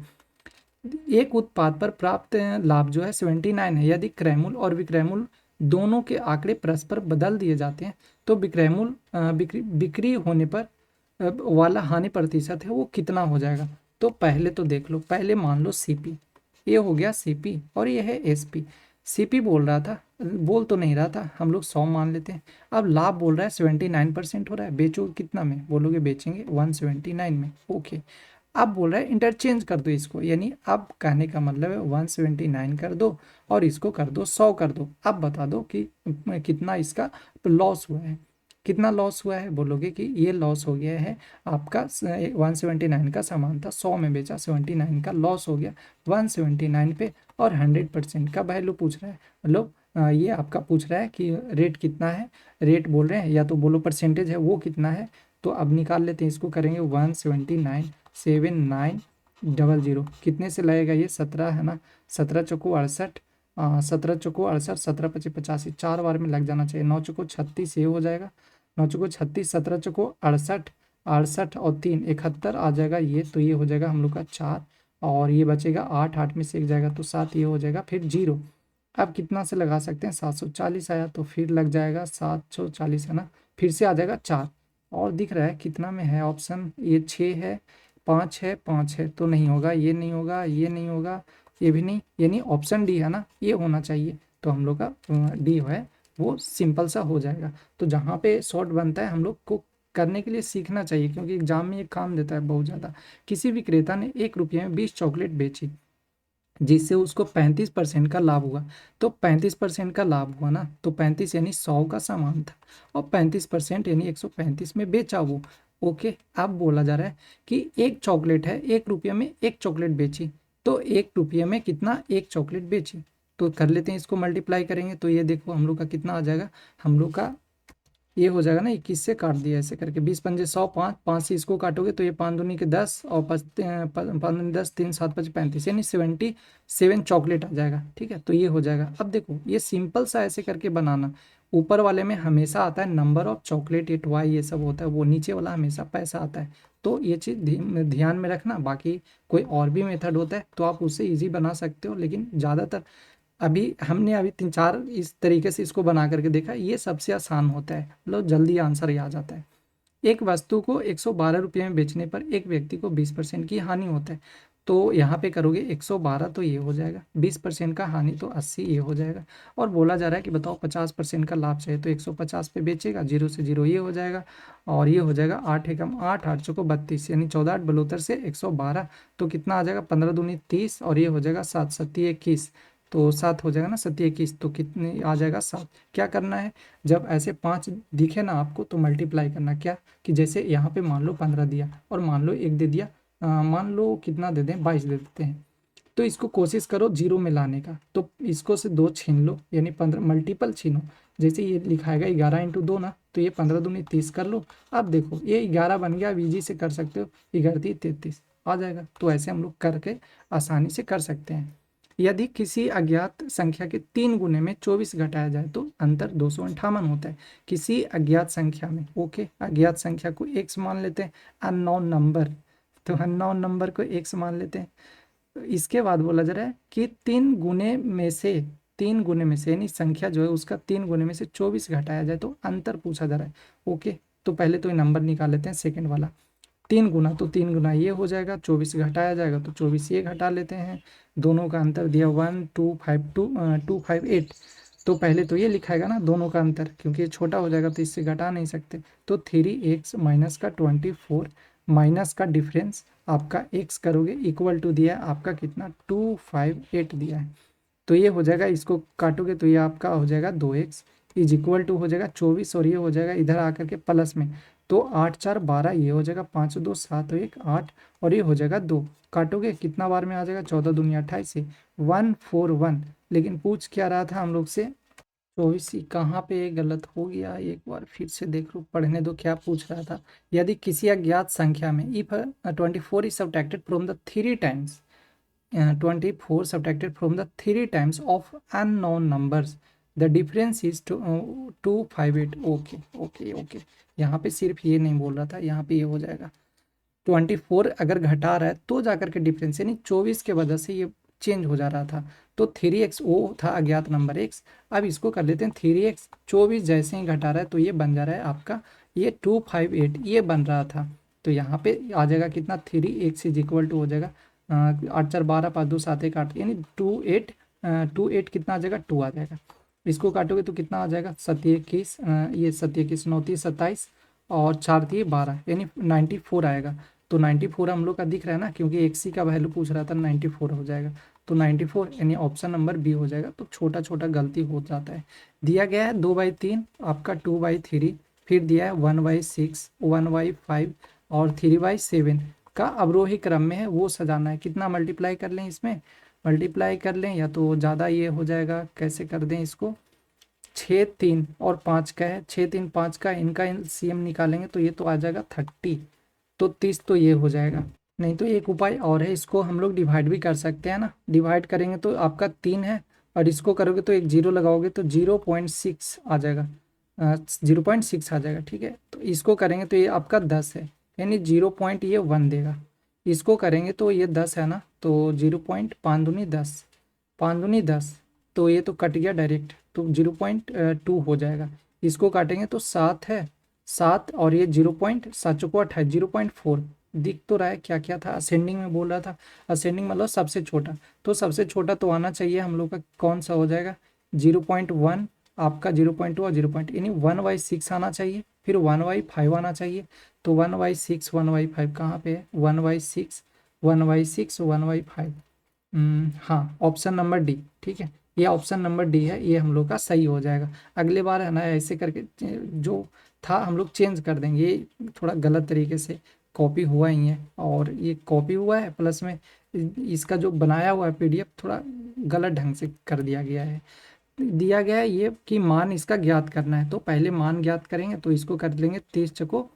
एक उत्पाद पर प्राप्त लाभ जो है 79 है, यदि क्रय मूल्य और विक्रय मूल्य दोनों के आंकड़े परस्पर बदल दिए जाते हैं, तो विक्रय मूल्य बिक्री होने पर वाला हानि प्रतिशत है वो कितना हो जाएगा। तो पहले तो देख लो, पहले मान लो सीपी, ये हो गया सीपी और ये है एसपी। सीपी बोल रहा था, बोल तो नहीं रहा था, हम लोग 100 मान लेते हैं। अब लाभ बोल रहा है 79% हो रहा है, बेचोगे कितना में, बोलोगे बेचेंगे 179 में, ओके। अब बोल रहा है इंटरचेंज कर दो इसको, यानी अब कहने का मतलब है 179 कर दो और इसको कर दो 100 कर दो। अब बता दो कि कितना इसका लॉस हुआ है, कितना लॉस हुआ है, बोलोगे कि ये लॉस हो गया है आपका 179 का सामान था, 100 में बेचा, 79 का लॉस हो गया 179 पे, और 100% का वैल्यू पूछ रहा है, मतलब ये आपका पूछ रहा है कि रेट कितना है, रेट बोल रहे हैं या तो बोलो परसेंटेज है वो कितना है। तो अब निकाल लेते हैं, इसको करेंगे 179,7900 कितने से लगेगा, ये 17 है ना, 17 चौको 68, 17 चौको 68, 17 पचे 85, 4 बार में लग जाना चाहिए, 9 चौको 36 ये हो जाएगा, 9 चौको 36, 17 चौको 68, 68 और 3 71 आ जाएगा ये, तो ये हो जाएगा हम लोग का 4, और ये बचेगा 8, 8 में से एक जाएगा तो 7, ये हो जाएगा फिर 0। अब कितना से लगा सकते हैं, 740 आया तो फिर लग जाएगा 740 है ना, फिर से आ जाएगा 4, और दिख रहा है कितना में है ऑप्शन, ये 6 है, 5 है, 5 है, तो नहीं होगा, ये नहीं होगा, ये नहीं होगा, ये भी नहीं, यानी ऑप्शन डी है ना, ये होना चाहिए। तो हम लोग का डी है वो सिंपल सा हो जाएगा। तो जहाँ पे शॉर्ट बनता है हम लोग को करने के लिए सीखना चाहिए, क्योंकि एग्जाम में ये काम देता है बहुत ज़्यादा। किसी विक्रेता ने 1 रुपये में 20 चॉकलेट बेची, जिससे उसको 35% का लाभ हुआ। तो 35% का लाभ हुआ ना, तो 35 यानी 100 का सामान था, और 35% यानी 135 में बेचा वो, ओके। अब बोला जा रहा है कि एक चॉकलेट है, 1 रुपये में एक चॉकलेट बेची, तो 1 रुपये में कितना एक चॉकलेट बेची, तो कर लेते हैं, इसको मल्टीप्लाई करेंगे, तो ये देखो हम लोग का कितना आ जाएगा, हम लोग का ये हो जाएगा ना, 21 से काट दिया ऐसे करके, 20 पंजे 100, 5 5 से इसको काटोगे तो ये 5 दूनी के 10 और 5 दूनी 10, 3 7 5 35, यानी 77 चॉकलेट आ जाएगा, ठीक है। तो ये हो जाएगा। अब देखो ये सिंपल सा ऐसे करके बनाना, ऊपर वाले में हमेशा आता है number of chocolate at Y, ये सब होता है, वो नीचे वाला हमेशा पैसा आता है। तो ये चीज़ ध्यान में रखना। बाकी कोई और भी मेथड होता है तो आप उससे ईजी बना सकते हो, लेकिन ज़्यादातर हमने अभी 3 4 इस तरीके से इसको बना करके देखा, ये सबसे आसान होता है, मतलब जल्दी आंसर ही आ जाता है। एक वस्तु को 112 रुपये में बेचने पर एक व्यक्ति को 20% की हानि होता है, तो यहाँ पे करोगे 112 तो ये हो जाएगा, 20% का हानि तो 80 ये हो जाएगा। और बोला जा रहा है कि बताओ 50% का लाभ चाहिए, तो 150 पे बेचेगा, 0 से 0 ये हो जाएगा, और ये हो जाएगा 8 एकम 8, 8 चौको 32, यानी 14 8 72 से 112, तो कितना आ जाएगा 15 दूनी 30, और ये हो जाएगा 7 सत्ती 21, तो 7 हो जाएगा ना, 7 21, तो कितने आ जाएगा 7। क्या करना है, जब ऐसे 5 दिखे ना आपको तो मल्टीप्लाई करना, क्या कि जैसे यहाँ पे मान लो 15 दिया और मान लो 1 दे दिया, मान लो कितना दे दें 22 दे देते हैं, तो इसको कोशिश करो 0 में लाने का, तो इसको से 2 छीन लो, यानी 15 मल्टीपल छीनो, जैसे ये लिखाएगा 11 इंटू 2 ना, तो ये 15 दूनी 30 कर लो। अब देखो ये 11 बन गया, इजी से कर सकते हो, 11 33 आ जाएगा। तो ऐसे हम लोग करके आसानी से कर सकते हैं। यदि किसी अज्ञात संख्या के 3 गुने में 24 घटाया जाए तो अंतर 258 होता है। किसी अज्ञात संख्या में, ओके, अज्ञात संख्या को x मान लेते हैं, अननोन नंबर, तो अननोन नंबर को x मान लेते हैं। तो इसके बाद बोला जा रहा है कि 3 गुने में से यानी संख्या जो है उसका 3 गुने में से 24 घटाया जाए तो अंतर पूछा जा रहा है, ओके। तो पहले तो ये नंबर निकाल लेते हैं, सेकेंड वाला 3 गुना, तो 3 गुना ये हो जाएगा, 24 घटाया जाएगा तो 24 ये घटा लेते हैं, दोनों का अंतर दिया 1 2 5 2 2 5 8, तो पहले तो ये लिखाएगा ना दोनों का अंतर, क्योंकि ये छोटा हो जाएगा तो इससे घटा नहीं सकते। तो 3x माइनस का 24 माइनस का डिफरेंस आपका x करोगे इक्वल टू दिया है आपका कितना 258 दिया है। तो ये हो जाएगा, इसको काटोगे तो ये आपका हो जाएगा 2x इज इक्वल टू हो जाएगा 24 और ये हो जाएगा इधर आकर के प्लस में। तो 8 4 12 ये हो जाएगा 5 2 7 1 8 और ये हो जाएगा 2। काटोगे कितना बार में आ जाएगा 14 दूनी 28 से 141। लेकिन पूछ क्या रहा था हम लोग से 24 ही, कहाँ पे गलत हो गया एक बार फिर से देख लो, पढ़ने दो क्या पूछ रहा था। यदि किसी अज्ञात संख्या में if 24 is subtracted from the 3 times 24 subtracted from the 3 times of unknown numbers the difference is 258। Okay okay okay, यहाँ पे सिर्फ ये नहीं बोल रहा था, यहाँ पे ये हो जाएगा 24 अगर घटा रहा है तो जाकर के डिफरेंस, यानी 24 के वजह से ये चेंज हो जा रहा था। तो 3x वो था अज्ञात नंबर x, अब इसको कर लेते हैं 3x। 24 जैसे ही घटा रहा है तो ये बन जा रहा है आपका ये 258 ये बन रहा था। तो यहाँ पे आ जाएगा कितना 3x इज इक्वल टू हो जाएगा 8 4 12 5 2 7 1 8, यानी 28 कितना आ जाएगा 2 आ जाएगा। इसको काटोगे तो कितना आ जाएगा 27 ये 27 9 30 27 और 4 दिए 12 यानी 94 आएगा। तो 94 हम लोग का दिख रहा है ना, क्योंकि एक्स का वैल्यू पूछ रहा था 94 हो जाएगा। तो 94 यानी ऑप्शन नंबर बी हो जाएगा। तो छोटा छोटा गलती हो जाता है। दिया गया है 2/3 आपका 2/3, फिर दिया है 1/6 1/5 और 3/7 का अवरोही क्रम में है वो सजाना है। कितना मल्टीप्लाई कर लें इसमें, मल्टीप्लाई कर लें या तो ज़्यादा ये हो जाएगा, कैसे कर दें इसको 6 3 और 5 का है 6 3 5 का, इनका एलसीएम निकालेंगे तो ये तो आ जाएगा 30। तो 30 तो ये हो जाएगा। नहीं तो एक उपाय और है, इसको हम लोग डिवाइड भी कर सकते हैं ना। डिवाइड करेंगे तो आपका 3 है और इसको करोगे तो एक जीरो लगाओगे तो 0.6 आ जाएगा 0.6 आ जाएगा। ठीक है, तो इसको करेंगे तो ये आपका 10 है, यानी 0.1 देगा। इसको करेंगे तो ये 10 है ना, तो 0.5 दूनी 10 5 दूनी 10, तो ये तो कट गया डायरेक्ट, तो 0.2 हो जाएगा। इसको काटेंगे तो 7 है 7 और ये 0.7 चौको 28 0.4 दिख तो रहा है। क्या क्या था असेंडिंग में बोल रहा था, असेंडिंग मतलब सबसे छोटा, तो सबसे छोटा तो आना चाहिए हम लोग का, कौन सा हो जाएगा 0.1 आपका 0.2 और 0. यानी 1/6 आना चाहिए, फिर 1/5 आना चाहिए। तो 1/6 1/5 कहाँ पे है 1/6 1/6 1/5, हाँ ऑप्शन नंबर डी। ठीक है, ये ऑप्शन नंबर डी है, ये हम लोग का सही हो जाएगा। अगले बार है ना ऐसे करके जो था हम लोग चेंज कर देंगे। ये थोड़ा गलत तरीके से कॉपी हुआ ही है, और ये कॉपी हुआ है प्लस में इसका जो बनाया हुआ है पीडीएफ थोड़ा गलत ढंग से कर दिया गया है। दिया गया है ये कि मान इसका ज्ञात करना है, तो पहले मान ज्ञात करेंगे। तो इसको कर लेंगे 30 चको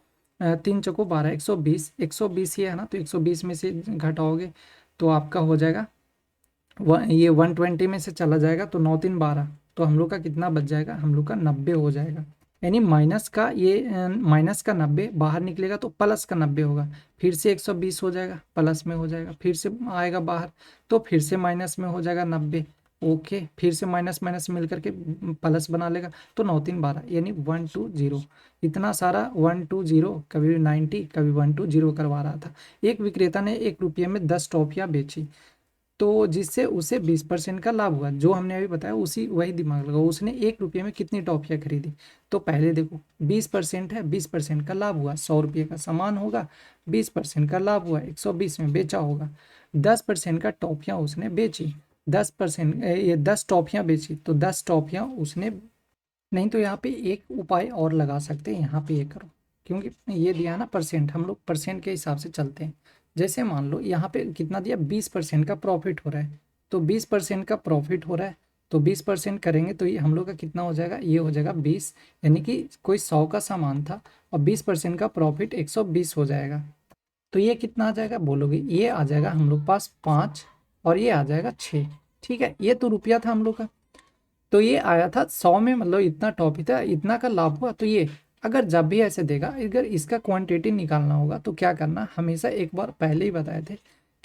3 चको 12 120 120 ये है ना, तो 120 में से घटाओगे तो आपका हो जाएगा ये 120 में से चला जाएगा तो 9 3 12, तो हम लोग का कितना बच जाएगा हम लोग का 90 हो जाएगा। यानी माइनस का ये माइनस का 90 बाहर निकलेगा तो प्लस का 90 होगा, फिर से 120 हो जाएगा प्लस में हो जाएगा, फिर से आएगा बाहर तो फिर से माइनस में हो जाएगा 90। ओके, फिर से माइनस माइनस मिल करके प्लस बना लेगा तो 9 3 12 यानी 120। इतना सारा 120 कभी 90 कभी 120 करवा रहा था। एक विक्रेता ने 1 रुपये में 10 टॉफियाँ बेची, तो जिससे उसे 20% का लाभ हुआ। जो हमने अभी बताया उसी वही दिमाग लगाओ, उसने 1 रुपये में कितनी टॉफियाँ खरीदी। तो पहले देखो 20% है, 20% का लाभ हुआ, 100 रुपये का सामान होगा, 20% का लाभ हुआ 120 में बेचा होगा। 10% का टॉफियाँ उसने बेची, 10% ये 10 टॉफियाँ बेची तो 10 टॉफियाँ उसने। नहीं तो यहाँ पे एक उपाय और लगा सकते हैं, यहाँ पे ये करो, क्योंकि ये दिया ना परसेंट, हम लोग परसेंट के हिसाब से चलते हैं। जैसे मान लो यहाँ पे कितना दिया 20% का प्रॉफिट हो रहा है, तो 20% का प्रॉफिट हो रहा है तो 20% करेंगे तो ये हम लोग का कितना हो जाएगा, ये हो जाएगा 20, यानी कि कोई 100 का सामान था और 20% का प्रॉफिट 120 हो जाएगा। तो ये कितना आ जाएगा बोलोगे, ये आ जाएगा हम लोग पास 5 और ये आ जाएगा 6। ठीक है, ये तो रुपया था हम लोग का, तो ये आया था 100 में, मतलब इतना टॉपिक था, इतना का लाभ हुआ। तो ये अगर जब भी ऐसे देगा, अगर इसका क्वांटिटी निकालना होगा तो क्या करना, हमेशा एक बार पहले ही बताए थे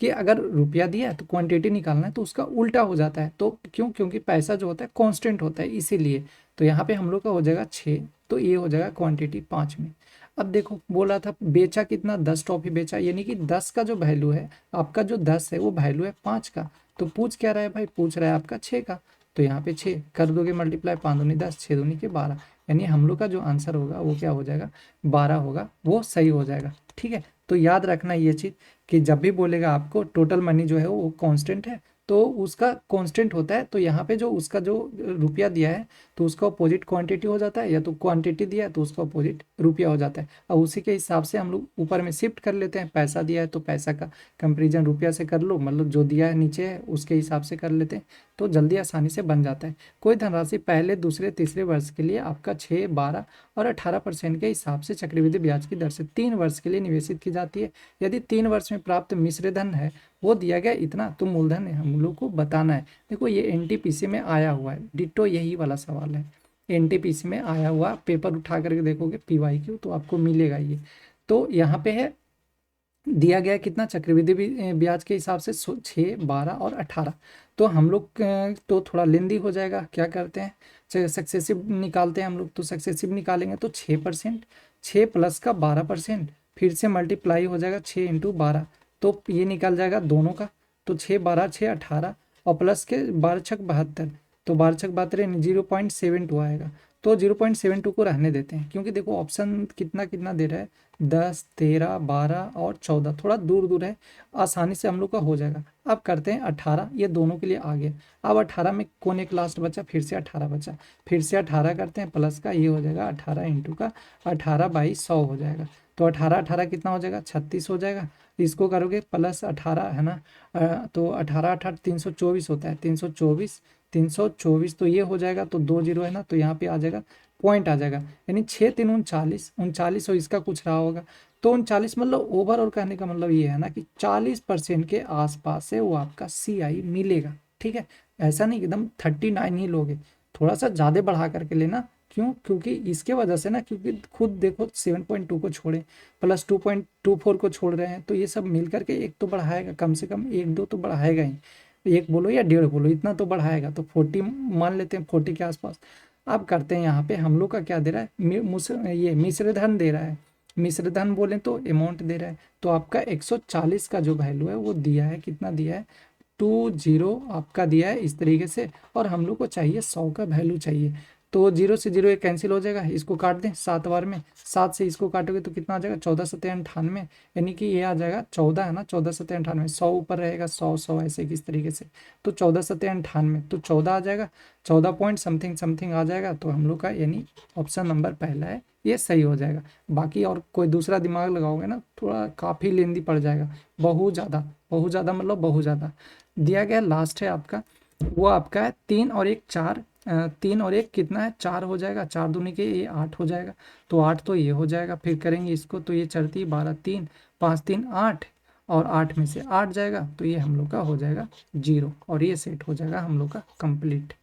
कि अगर रुपया दिया है तो क्वांटिटी निकालना है तो उसका उल्टा हो जाता है। तो क्यों, क्योंकि पैसा जो होता है कांस्टेंट होता है इसीलिए। तो यहाँ पे हम लोग का हो जाएगा 6, तो ये हो जाएगा क्वांटिटी 5 में। अब देखो बोला था बेचा कितना 10 टॉफी बेचा, यानी कि 10 का जो वैल्यू है आपका, जो 10 है वो वैल्यू है 5 का। तो पूछ क्या रहा है भाई, पूछ रहा है आपका 6 का। तो यहाँ पे 6 कर दोगे मल्टीप्लाई, 5 दूनी 10, 6 दूनी के 12, यानी हम लोग का जो आंसर होगा वो क्या हो जाएगा, 12 होगा, वो सही हो जाएगा। ठीक है, तो याद रखना ये चीज़ कि जब भी बोलेगा आपको टोटल मनी जो है वो कांस्टेंट है तो उसका कांस्टेंट होता है, तो यहाँ पे जो उसका जो रुपया दिया है तो उसका अपोजिट क्वांटिटी हो जाता है, या तो क्वांटिटी दिया है तो उसका अपोजिट रुपया हो जाता है। और उसी के हिसाब से हम लोग ऊपर में शिफ्ट कर लेते हैं, पैसा दिया है तो पैसा का कंपेरिजन रुपया से कर लो, मतलब जो दिया है नीचे है उसके हिसाब से कर लेते हैं, तो जल्दी आसानी से बन जाता है। कोई धनराशि पहले दूसरे तीसरे वर्ष के लिए आपका 6, 12 और 18% के हिसाब से चक्रवृद्धि ब्याज की दर से 3 वर्ष के लिए निवेशित की जाती है। यदि 3 वर्ष में प्राप्त मिश्र धन है वो दिया गया इतना, तो मूलधन है हम लोग को बताना है। देखो ये एनटीपीसी में आया हुआ है, डिट्टो यही वाला सवाल है, एनटीपीसी में आया हुआ, पेपर उठा करके देखोगे पीवाईक्यू तो आपको मिलेगा ये। तो यहाँ पे है दिया गया है कितना, चक्रवृद्धि ब्याज के हिसाब से 6, 12 और 18। तो हम लोग तो थोड़ा लेंदी हो जाएगा, क्या करते हैं सक्सेसिव निकालते हैं हम लोग, तो सक्सेसिव निकालेंगे तो 6%, 6 प्लस का 12%, फिर से मल्टीप्लाई हो जाएगा 6 इंटू 12, तो ये निकल जाएगा दोनों का, तो 6, 12, 6, 18 और प्लस के 12 छक 72, तो 12 छक 72 0.72 आएगा। तो 0.72 को रहने देते हैं, क्योंकि देखो ऑप्शन कितना कितना दे रहा है, 10, 13, 12 और 14, थोड़ा दूर दूर है, आसानी से हम लोग का हो जाएगा। अब करते हैं 18, ये दोनों के लिए आ गया। अब 18 में कौन एक लास्ट बचा, फिर से 18 बचा, फिर से 18 करते हैं, प्लस का ये हो जाएगा 18 इंटू का 18/100 हो जाएगा। तो 18, 18 कितना हो जाएगा, 36 हो जाएगा। इसको करोगे प्लस 18 है ना, तो 18, 18 324 होता है, 324, 324 तो ये हो जाएगा, तो 2 जीरो है ना, तो यहाँ पे आ जाएगा पॉइंट आ जाएगा, यानी 6, 3, 39, 39 और इसका कुछ रहा होगा, तो 39 मतलब ओवरऑल कहने का मतलब ये है ना कि 40% के आसपास से वो आपका CI मिलेगा। ठीक है, ऐसा नहीं एकदम 39 ही लोगे, थोड़ा सा ज़्यादा बढ़ा करके लेना। क्यों, क्योंकि इसके वजह से ना, क्योंकि खुद देखो 7.2 को छोड़े प्लस 2.24 को छोड़ रहे हैं, तो ये सब मिल करके एक तो बढ़ाएगा, कम से कम 1-2 तो बढ़ाएगा ही, एक बोलो या डेढ़ बोलो, इतना तो बढ़ाएगा, तो 40 मान लेते हैं, 40 के आसपास। अब करते हैं यहाँ पे हम लोग का क्या दे रहा है, ये मिश्र धन दे रहा है, मिश्र धन बोले तो अमाउंट दे रहा है, तो आपका 140 का जो वैल्यू है वो दिया है, कितना दिया है, 20 आपका दिया है इस तरीके से, और हम लोग को चाहिए 100 का वैल्यू चाहिए। तो 0 से 0 एक कैंसिल हो जाएगा, इसको काट दें 7 बार में, 7 से इसको काटोगे तो कितना आ जाएगा, 14 सत्ते 98, यानी कि ये आ जाएगा 14 है ना, 14 सत्ते 98, 100 ऊपर रहेगा, 100, 100 ऐसे किस तरीके से, तो 14 सत्ते 98, तो 14 आ जाएगा, 14 पॉइंट समथिंग समथिंग आ जाएगा, तो हम लोग का यानी ऑप्शन नंबर पहला है ये सही हो जाएगा। बाकी और कोई दूसरा दिमाग लगाओगे ना थोड़ा काफ़ी लेंदी पड़ जाएगा, बहुत ज़्यादा, बहुत ज़्यादा मतलब बहुत ज़्यादा। दिया गया लास्ट है आपका, वो आपका है 3 और 1 4, 3 और 1 कितना है, 4 हो जाएगा, 4 दूनी के ये 8 हो जाएगा, तो 8 तो ये हो जाएगा, फिर करेंगे इसको तो ये चढ़ती 12, 3, 5, 3, 8 और 8 में से 8 जाएगा, तो ये हम लोग का हो जाएगा 0, और ये सेट हो जाएगा हम लोग का कंप्लीट।